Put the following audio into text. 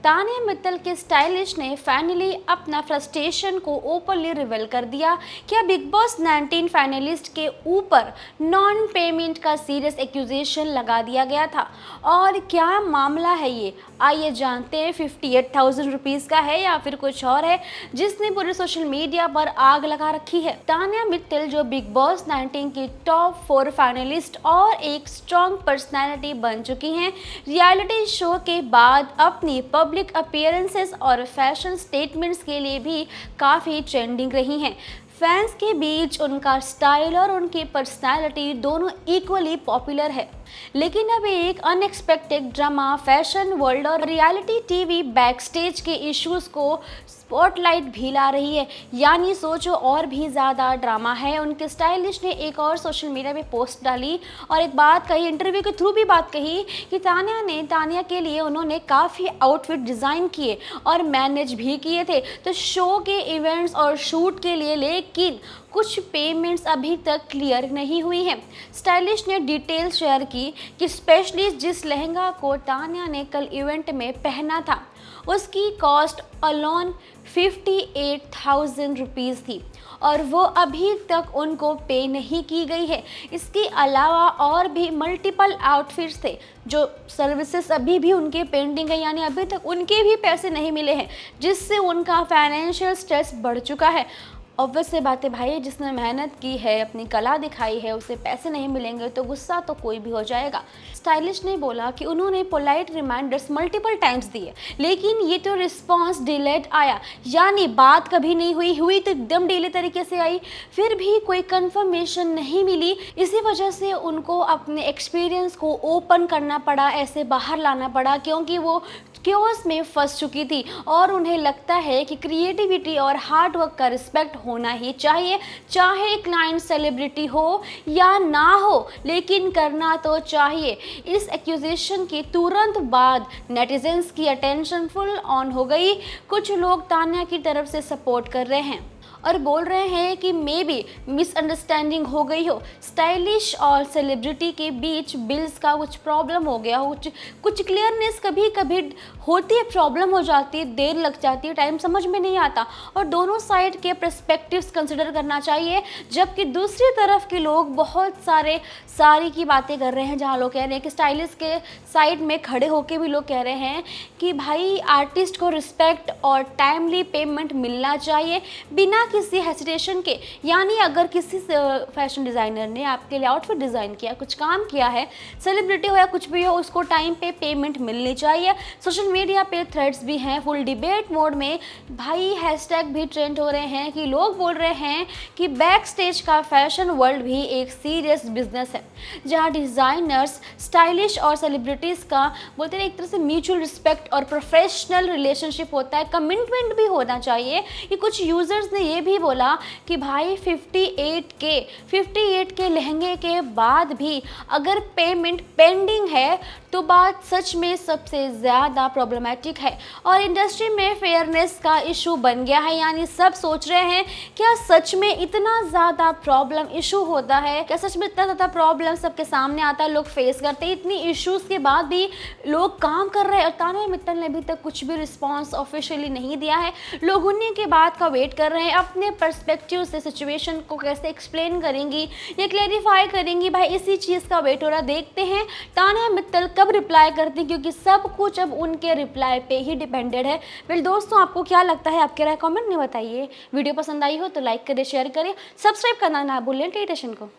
तानिया मित्तल के स्टाइलिश ने फाइनली अपना फ्रस्ट्रेशन को ओपनली रिवील कर दिया। क्या बिग बॉस 19 फाइनलिस्ट के ऊपर नॉन पेमेंट का सीरियस एक्यूजेशन लगा दिया गया था और क्या मामला है ये, आइए जानते हैं। 58,000 रुपीज़ का है या फिर कुछ और है जिसने पूरे सोशल मीडिया पर आग लगा रखी है। तानिया मित्तल जो बिग बॉस 19 की टॉप 4 फाइनलिस्ट और एक स्ट्रॉन्ग पर्सनैलिटी बन चुकी हैं, रियलिटी शो के बाद अपनी पब्लिक अपीयरेंसेस और फैशन स्टेटमेंट्स के लिए भी काफ़ी ट्रेंडिंग रही हैं। फैंस के बीच उनका स्टाइल और उनकी पर्सनालिटी दोनों इक्वली पॉपुलर है, लेकिन अब एक अनएक्सपेक्टेड ड्रामा फैशन वर्ल्ड और रियलिटी टीवी बैकस्टेज के इश्यूज को स्पॉटलाइट भी ला रही है। यानी सोचो और भी ज़्यादा ड्रामा है। उनके स्टाइलिश ने एक और सोशल मीडिया पे पोस्ट डाली और एक बात कही, इंटरव्यू के थ्रू भी बात कही कि तानिया के लिए उन्होंने काफ़ी आउटफिट डिज़ाइन किए और मैनेज भी किए थे तो शो के इवेंट्स और शूट के लिए, लेकिन कुछ पेमेंट्स अभी तक क्लियर नहीं हुई हैं। स्टाइलिश ने डिटेल शेयर की कि स्पेशली जिस लहंगा को तानिया ने कल इवेंट में पहना था उसकी कॉस्ट अलोन 58,000 रुपीज़ थी और वो अभी तक उनको पे नहीं की गई है। इसके अलावा और भी मल्टीपल आउटफिट्स थे जो सर्विसेज अभी भी उनके पेंडिंग है, यानी अभी तक उनके भी पैसे नहीं मिले हैं, जिससे उनका फाइनेंशियल स्ट्रेस बढ़ चुका है। ऑब्वियस से बात है भाई, जिसने मेहनत की है, अपनी कला दिखाई है, उसे पैसे नहीं मिलेंगे तो गुस्सा तो कोई भी हो जाएगा। स्टाइलिश ने बोला कि उन्होंने पोलाइट रिमाइंडर्स मल्टीपल टाइम्स दिए, लेकिन ये तो रिस्पांस डिलेड आया, यानी बात कभी नहीं हुई तो एकदम डिले तरीके से आई, फिर भी कोई कंफर्मेशन नहीं मिली। इसी वजह से उनको अपने एक्सपीरियंस को ओपन करना पड़ा, ऐसे बाहर लाना पड़ा, क्योंकि वो क्योस में फंस चुकी थी और उन्हें लगता है कि क्रिएटिविटी और हार्ड वर्क का रिस्पेक्ट होना ही चाहिए, चाहे क्लाइंट सेलिब्रिटी हो या ना हो, लेकिन करना तो चाहिए। इस एक्यूजेशन के तुरंत बाद नेटिजन्स की अटेंशन फुल ऑन हो गई। कुछ लोग तानिया की तरफ से सपोर्ट कर रहे हैं और बोल रहे हैं कि मे बी मिसअंडरस्टैंडिंग हो गई हो, स्टाइलिश और सेलिब्रिटी के बीच बिल्स का कुछ प्रॉब्लम हो गया हो, कुछ क्लियरनेस कभी कभी होती है, प्रॉब्लम हो जाती है, देर लग जाती है, टाइम समझ में नहीं आता और दोनों साइड के पर्सपेक्टिव्स कंसिडर करना चाहिए। जबकि दूसरी तरफ के लोग बहुत सारी की बातें कर रहे हैं, जहाँ लोग कह रहे हैं कि स्टाइलिश के साइड में खड़े होकर भी लोग कह रहे हैं कि भाई आर्टिस्ट को रिस्पेक्ट और टाइमली पेमेंट मिलना चाहिए बिना किसी हेसिटेशन के। यानी अगर किसी फैशन डिज़ाइनर ने आपके लिए आउटफिट डिज़ाइन किया, कुछ काम किया है, सेलिब्रिटी हो या कुछ भी हो, उसको टाइम पे पेमेंट मिलनी चाहिए। सोशल मीडिया पे थ्रेड्स भी हैं फुल डिबेट मोड में, भाई हैशटैग भी ट्रेंड हो रहे हैं कि लोग बोल रहे हैं कि बैक स्टेज का फैशन वर्ल्ड भी एक सीरियस बिजनेस है, जहाँ डिज़ाइनर्स, स्टाइलिश और सेलिब्रिटीज़ का बोलते हैं एक तरह से म्यूचुअल रिस्पेक्ट और प्रोफेशनल रिलेशनशिप होता है, कमिटमेंट भी होना चाहिए। कि कुछ यूज़र्स ने ये भी बोला कि भाई 58 के लहंगे के बाद भी अगर पेमेंट पेंडिंग है तो बात सच में सबसे ज़्यादा प्रॉब्लमेटिक है और इंडस्ट्री में फेयरनेस का इशू बन गया है। यानी सब सोच रहे हैं क्या सच में इतना ज़्यादा प्रॉब्लम इशू होता है, क्या सच में इतना ज़्यादा प्रॉब्लम सबके सामने आता है, लोग फेस करते हैं, इतनी इश्यूज़ के बाद भी लोग काम कर रहे हैं। और तानिया मित्तल ने अभी तक कुछ भी रिस्पॉन्स ऑफिशियली नहीं दिया है, लोग उन्हीं के बात का वेट कर रहे हैं, अपने पर्सपेक्टिव से सिचुएशन को कैसे एक्सप्लेन करेंगी, ये क्लैरिफाई करेंगी, भाई इसी चीज़ का वेट हो रहा। देखते हैं तानिया मित्तल कब रिप्लाई करती, क्योंकि सब कुछ अब उनके रिप्लाई पे ही डिपेंडेड है। वेल दोस्तों, आपको क्या लगता है, आपके राय कमेंट में बताइए। वीडियो पसंद आई हो तो लाइक करें, शेयर करें, सब्सक्राइब करना ना भूलें टेटेशन को।